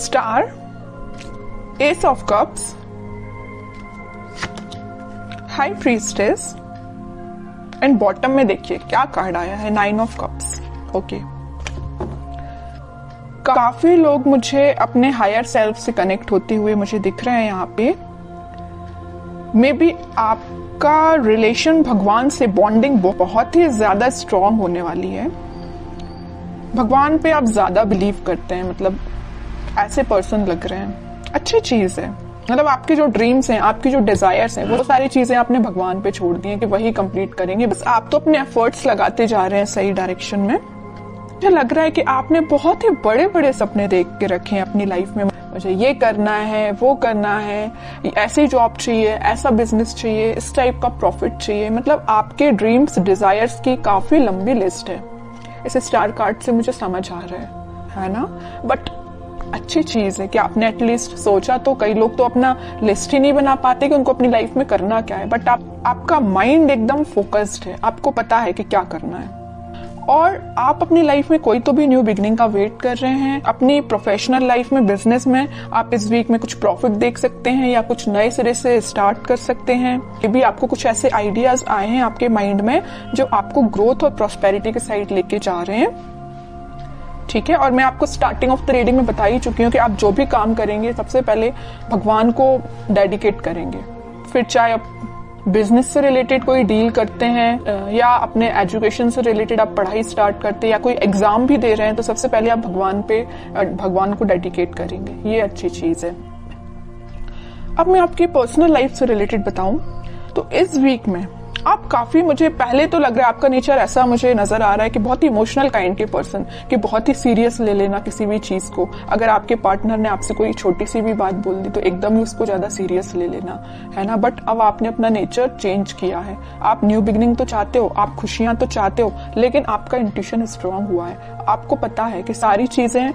Star, S of cups, high priestess and bottom में देखिए क्या कार्ड आया है, 9 ऑफ कप्स। ओके, काफी लोग मुझे अपने हायर सेल्फ से कनेक्ट होते हुए मुझे दिख रहे हैं यहाँ पे। मे बी आपका रिलेशन भगवान से बॉन्डिंग बहुत ही ज्यादा स्ट्रांग होने वाली है। भगवान पे आप ज्यादा बिलीव करते हैं, मतलब ऐसे पर्सन लग रहे हैं। अच्छी चीज है, मतलब आपके जो ड्रीम्स हैं, आपकी जो डिजायर्स हैं, वो सारी चीजें आपने भगवान पे छोड़ दी हैं कि वही कंप्लीट करेंगे। बस आप तो अपने एफर्ट्स लगाते जा रहे हैं सही डायरेक्शन में। मुझे लग रहा है कि आपने बहुत ही बड़े बड़े सपने देख के रखे हैं अपनी लाइफ में। मुझे ये करना है, वो करना है, ऐसी जॉब चाहिए, ऐसा बिजनेस चाहिए, इस टाइप का प्रॉफिट चाहिए। मतलब आपके ड्रीम्स, डिजायर्स की काफी लंबी लिस्ट है। इस स्टार कार्ड से मुझे समझ आ रहा है ना। बट अच्छी चीज है कि आपने एटलीस्ट सोचा। तो कई लोग तो अपना लिस्ट ही नहीं बना पाते कि उनको अपनी लाइफ में करना क्या है। बट आपका माइंड एकदम फोकस्ड है, आपको पता है कि क्या करना है। और आप अपनी लाइफ में कोई तो भी न्यू बिगनिंग का वेट कर रहे हैं। अपनी प्रोफेशनल लाइफ में, बिजनेस में आप इस वीक में कुछ प्रॉफिट देख सकते हैं या कुछ नए सिरे से स्टार्ट कर सकते हैं। ये भी आपको कुछ ऐसे आइडियाज आए हैं आपके माइंड में जो आपको ग्रोथ और प्रॉस्पेरिटी के साइड लेके जा रहे हैं। ठीक है, और मैं आपको स्टार्टिंग ऑफ द रीडिंग में बता ही चुकी हूँ कि आप जो भी काम करेंगे सबसे पहले भगवान को डेडिकेट करेंगे। फिर चाहे आप बिजनेस से रिलेटेड कोई डील करते हैं या अपने एजुकेशन से रिलेटेड आप पढ़ाई स्टार्ट करते हैं या कोई एग्जाम भी दे रहे हैं, तो सबसे पहले आप भगवान को डेडिकेट करेंगे। ये अच्छी चीज है। अब मैं आपकी पर्सनल लाइफ से रिलेटेड बताऊं तो इस वीक में आप काफी, मुझे पहले तो लग रहा है आपका नेचर ऐसा मुझे नजर आ रहा है कि बहुत ही इमोशनल काइंड के पर्सन, कि बहुत ही सीरियस ले लेना किसी भी चीज को। अगर आपके पार्टनर ने आपसे कोई छोटी सी भी बात बोल दी तो एकदम ही उसको ज्यादा सीरियस ले लेना, है ना। बट अब आपने अपना नेचर चेंज किया है। आप न्यू बिगनिंग तो चाहते हो, आप खुशियां तो चाहते हो, लेकिन आपका इंट्यूशन स्ट्रांग हुआ है। आपको पता है कि सारी चीजें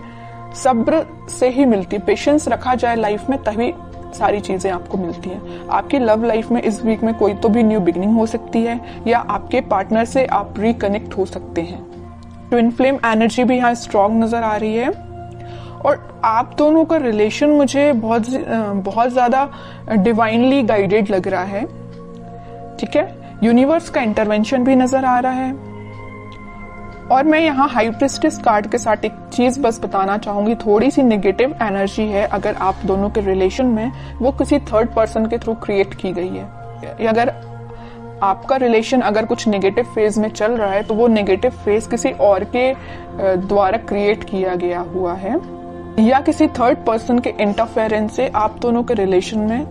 सब्र से ही मिलती, पेशेंस रखा जाए लाइफ में तभी सारी चीजें आपको मिलती हैं। आपकी लव लाइफ में इस वीक में कोई तो भी न्यू बिगनिंग हो सकती है या आपके पार्टनर से आप रिकनेक्ट हो सकते हैं। ट्विन फ्लेम एनर्जी भी यहाँ स्ट्रांग नजर आ रही है और आप दोनों का रिलेशन मुझे बहुत ज्यादा डिवाइनली गाइडेड लग रहा है। ठीक है, यूनिवर्स का इंटरवेंशन भी नजर आ रहा है। और मैं यहाँ हाई प्रीस्टेस कार्ड के साथ एक चीज बस बताना चाहूंगी, थोड़ी सी नेगेटिव एनर्जी है अगर आप दोनों के रिलेशन में, वो किसी थर्ड पर्सन के थ्रू क्रिएट की गई है। अगर आपका रिलेशन अगर कुछ नेगेटिव फेज में चल रहा है तो वो नेगेटिव फेज किसी और के द्वारा क्रिएट किया गया हुआ है या किसी थर्ड पर्सन के इंटरफेरेंस से आप दोनों के रिलेशन में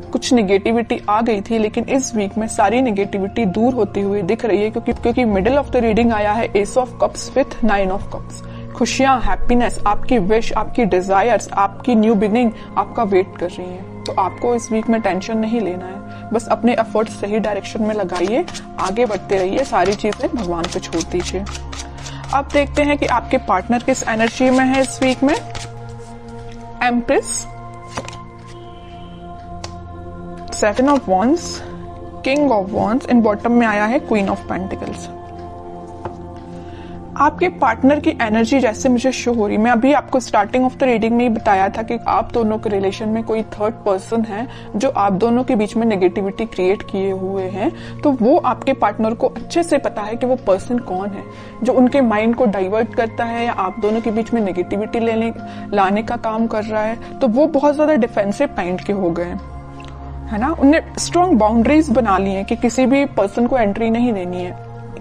कुछ नेगेटिविटी आ गई थी। लेकिन इस वीक में सारी नेगेटिविटी दूर होती हुई दिख रही है क्योंकि मिडिल ऑफ द रीडिंग आया है S of cups with 9 of cups. खुशियां, हैप्पीनेस, आपकी विश, आपकी डिजायर्स, आपकी न्यू बिगिनिंग आपका वेट कर रही है। तो आपको इस वीक में टेंशन नहीं लेना है, बस अपने एफर्ट्स सही डायरेक्शन में लगाइए, आगे बढ़ते रहिए, सारी चीजें भगवान पे छोड़ दीजिए। अब देखते हैं कि आपके पार्टनर किस एनर्जी में है इस वीक में। Empress, 7 of wands, king of wands and bottom में आया है क्वीन ऑफ पेंटिकल्स। आपके पार्टनर की एनर्जी जैसे मुझे शो हो रही, मैं अभी आपको स्टार्टिंग ऑफ द रीडिंग में ही बताया था कि आप दोनों के रिलेशन में कोई थर्ड पर्सन है जो आप दोनों के बीच में नेगेटिविटी क्रिएट किए हुए हैं। तो वो आपके पार्टनर को अच्छे से पता है कि वो पर्सन कौन है जो उनके माइंड को डाइवर्ट करता है या आप दोनों के बीच में नेगेटिविटी लाने का काम कर रहा है। तो वो बहुत ज्यादा डिफेंसिव काइंड के हो गए, है ना। उन्हें स्ट्रॉन्ग बाउंड्रीज बना ली है कि किसी भी पर्सन को एंट्री नहीं देनी है।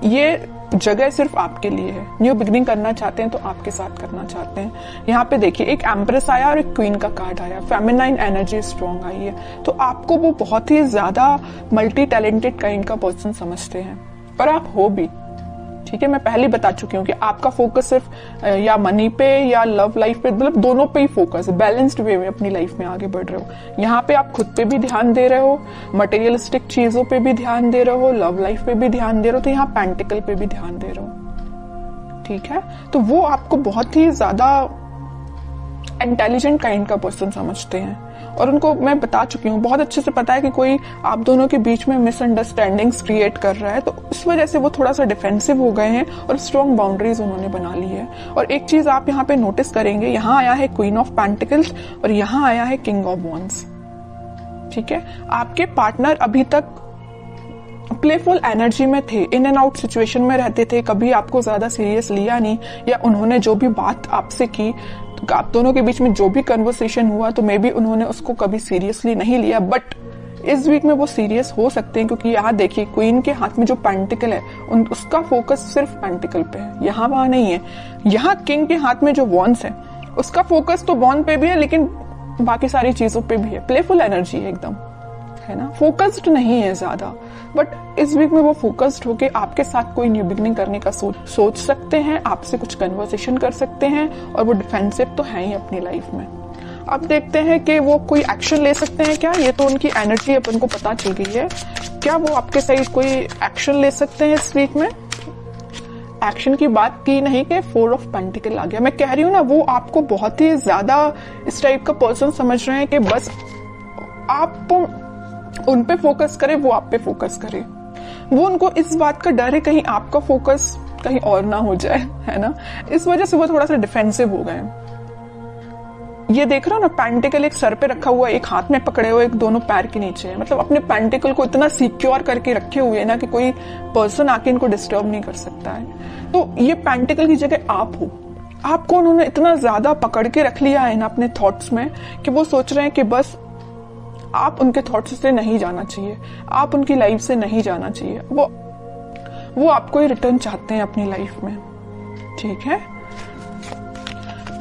ये जगह सिर्फ आपके लिए है। न्यू बिगनिंग करना चाहते हैं तो आपके साथ करना चाहते हैं। यहाँ पे देखिए एक एम्प्रेस आया और एक क्वीन का कार्ड आया, फेमिनाइन एनर्जी स्ट्रॉन्ग आई है। तो आपको वो बहुत ही ज्यादा मल्टी टैलेंटेड काइंड का पर्सन समझते हैं, पर आप हो भी। ठीक है, मैं पहले बता चुकी हूँ कि आपका फोकस सिर्फ या मनी पे या लव लाइफ पे, मतलब दोनों पे ही फोकस है। बैलेंस्ड वे में अपनी लाइफ में आगे बढ़ रहे हो। यहाँ पे आप खुद पे भी ध्यान दे रहे हो, मटेरियलिस्टिक चीजों पे भी ध्यान दे रहे हो, लव लाइफ पे भी ध्यान दे रहे हो, तो यहाँ पेंटिकल पे भी ध्यान दे रहे हो। ठीक है, तो वो आपको बहुत ही ज्यादा इंटेलिजेंट काइंड का पर्सन समझते हैं और उनको मैं बता चुकी हूँ, बहुत अच्छे से पता है कि कोई आप दोनों के बीच में मिसअंडरस्टैंडिंग्स क्रिएट कर रहा है, तो इस वजह से वो थोड़ा सा डिफेंसिव हो गए हैं और स्ट्रॉन्ग बाउंड्रीज उन्होंने बना ली है। और एक चीज आप यहाँ पे नोटिस करेंगे, यहाँ आया है क्वीन ऑफ पेंटिकल्स और यहाँ आया है किंग ऑफ वॉन्ड्स। ठीक है, आपके पार्टनर अभी तक प्लेफुल एनर्जी में थे, इन एंड आउट सिचुएशन में रहते थे, कभी आपको ज्यादा सीरियस लिया नहीं, या उन्होंने जो भी बात आपसे की, तो आप दोनों के बीच में जो भी कन्वर्सेशन हुआ तो मे बी उन्होंने उसको कभी सीरियसली नहीं लिया। बट इस वीक में वो सीरियस हो सकते हैं, क्योंकि यहाँ देखिए क्वीन के हाथ में जो पेंटिकल है उसका फोकस सिर्फ पेंटिकल पे है, यहाँ वहां नहीं है। यहाँ किंग के हाथ में जो वॉन्ड्स है उसका फोकस तो वॉन्ड पे भी है, लेकिन बाकी सारी चीजों पे भी है। प्लेफुल एनर्जी है एकदम, है ना, फोकस्ड नहीं है ज्यादा। बट इस वीक में वो फोकस्ड होके आपके साथ कोई न्यू बिगनिंग करने का सोच सकते हैं, आपसे कुछ कन्वर्सेशन कर सकते हैं, और वो डिफेंसिव तो है ही अपनी लाइफ में। अब देखते हैं कि वो कोई एक्शन ले सकते हैं क्या। ये तो उनकी एनर्जी अपन को पता चल गई है, क्या वो आपके साइड कोई एक्शन ले सकते हैं इस वीक में। एक्शन की बात की नहीं कि 4 ऑफ पेंटिकल आ गया। मैं कह रही हूँ ना, वो आपको बहुत ही ज्यादा इस टाइप का पर्सन समझ रहे हैं कि बस आप उन पे फोकस करें, वो आप पे फोकस करें। वो उनको इस बात का डर है कहीं आपका फोकस कहीं और ना हो जाए, है ना, इस वजह से वो थोड़ा सा डिफेंसिव हो गए। ये देख रहे हो ना, पेंटिकल एक सर पे रखा हुआ, एक हाथ में पकड़े हुए, एक दोनों पैर के नीचे है। मतलब अपने पेंटिकल को इतना सिक्योर करके रखे हुए है ना कि कोई पर्सन आके इनको डिस्टर्ब नहीं कर सकता है। तो ये पेंटिकल की जगह आप हो, आपको उन्होंने इतना ज्यादा पकड़ के रख लिया है ना अपने थॉट्स में कि वो सोच रहे हैं कि बस आप उनके थॉट्स से नहीं जाना चाहिए, आप उनकी लाइफ से नहीं जाना चाहिए। वो आपको ही रिटर्न चाहते हैं अपनी लाइफ में। ठीक है,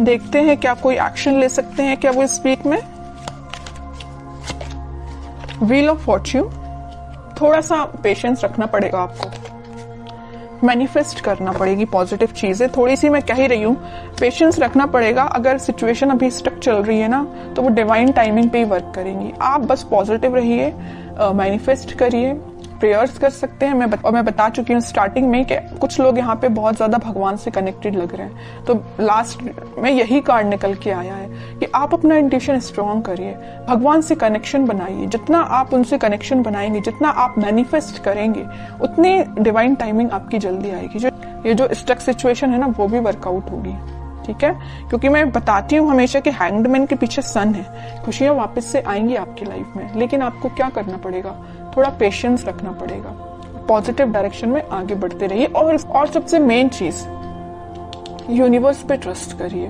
देखते हैं क्या कोई एक्शन ले सकते हैं क्या वो इस वीक में। व्हील ऑफ फॉर्च्यून, थोड़ा सा पेशेंस रखना पड़ेगा आपको, मैनिफेस्ट करना पड़ेगी पॉजिटिव चीजें। थोड़ी सी मैं कह ही रही हूँ, पेशेंस रखना पड़ेगा। अगर सिचुएशन अभी स्टक चल रही है ना, तो वो डिवाइन टाइमिंग पे ही वर्क करेंगी। आप बस पॉजिटिव रहिए, मैनिफेस्ट करिए, प्रेयर्स कर सकते हैं। मैं बता चुकी हूँ स्टार्टिंग में कि कुछ लोग यहाँ पे बहुत ज्यादा भगवान से कनेक्टेड लग रहे हैं, तो लास्ट में यही कार्ड निकल के आया है कि आप अपना इंट्यूशन स्ट्रांग करिए, भगवान से कनेक्शन बनाइए। जितना आप उनसे कनेक्शन बनाएंगे, जितना आप मैनिफेस्ट करेंगे, उतनी डिवाइन टाइमिंग आपकी जल्दी आएगी। ये जो स्टक सिचुएशन है ना, वो भी वर्कआउट होगी। ठीक है, क्योंकि मैं बताती हूँ हमेशा कि हैंग्ड मैन के पीछे सन है, खुशियां वापस से आएंगी आपकी लाइफ में, लेकिन आपको क्या करना पड़ेगा, थोड़ा पेशेंस रखना पड़ेगा, पॉजिटिव डायरेक्शन में आगे बढ़ते रहिए। और सबसे मेन चीज, यूनिवर्स पे ट्रस्ट करिए।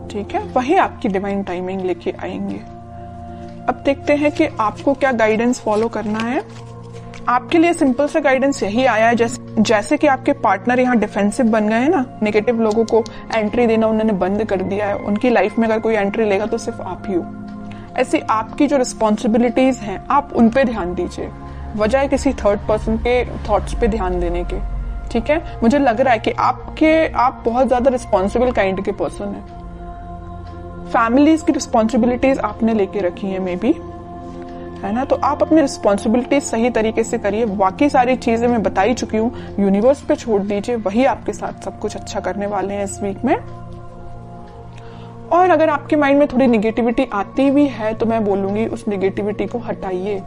ठीक है, वही आपकी डिवाइन टाइमिंग लेके आएंगे। अब देखते हैं कि आपको क्या गाइडेंस फॉलो करना है। आपके लिए सिंपल सा गाइडेंस यही आया है, जैसे कि आपके पार्टनर यहाँ डिफेंसिव बन गए हैं ना, नेगेटिव लोगों को एंट्री देना उन्होंने बंद कर दिया है, उनकी लाइफ में अगर कोई एंट्री लेगा तो सिर्फ आप ही हो। ऐसे आपकी जो रिस्पॉन्सिबिलिटीज हैं आप उन पे ध्यान दीजिए, बजाय किसी थर्ड पर्सन के थॉट्स पे ध्यान देने के। ठीक है, मुझे लग रहा है कि आप बहुत ज्यादा रिस्पॉन्सिबल काइंड के पर्सन हैं। फैमिलीज की रिस्पॉन्सिबिलिटीज आपने लेके रखी है मे बी, है ना, तो आप अपनी रिस्पॉन्सिबिलिटीज सही तरीके से करिए। बाकी सारी चीजें मैं बता ही चुकी हूँ, यूनिवर्स पे छोड़ दीजिए, वही आपके साथ सब कुछ अच्छा करने वाले हैं इस वीक में। और अगर आपके माइंड में थोड़ी निगेटिविटी आती भी है तो मैं बोलूंगी उस निगेटिविटी को हटाइए।